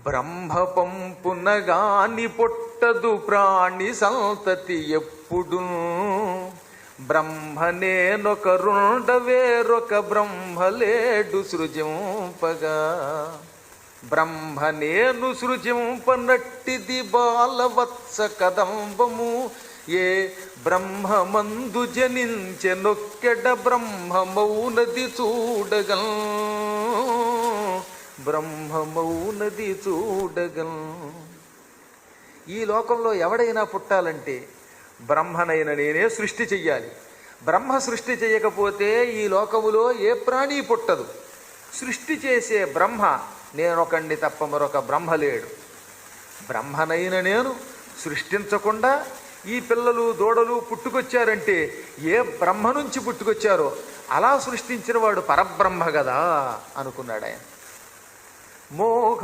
బ్రహ్మ పంపునగాని పుట్టదు ప్రాణి సంతతి ఎప్పుడు. బ్రహ్మనేనొకరుండ వేరొక బ్రహ్మలేడు సృజింపగా. బ్రహ్మనేను సృజింపనట్టిది బాలవత్స కదంబము. ఏ బ్రహ్మమందు జనించెనొక్కెడ బ్రహ్మమౌనది చూడగల్. బ్రహ్మమౌనది చూడగల్. ఈ లోకంలో ఎవడైనా పుట్టాలంటే బ్రహ్మనైన నేనే సృష్టి చెయ్యాలి. బ్రహ్మ సృష్టి చేయకపోతే ఈ లోకములో ఏ ప్రాణి పుట్టదు. సృష్టి చేసే బ్రహ్మ నేనొకండి తప్ప మరొక బ్రహ్మ లేడు. బ్రహ్మనైన నేను సృష్టించకుండా ఈ పిల్లలు దూడలు పుట్టుకొచ్చారంటే ఏ బ్రహ్మ నుంచి పుట్టుకొచ్చారో అలా సృష్టించిన వాడు పరబ్రహ్మ కదా అనుకున్నాడు ఆయన. మోహ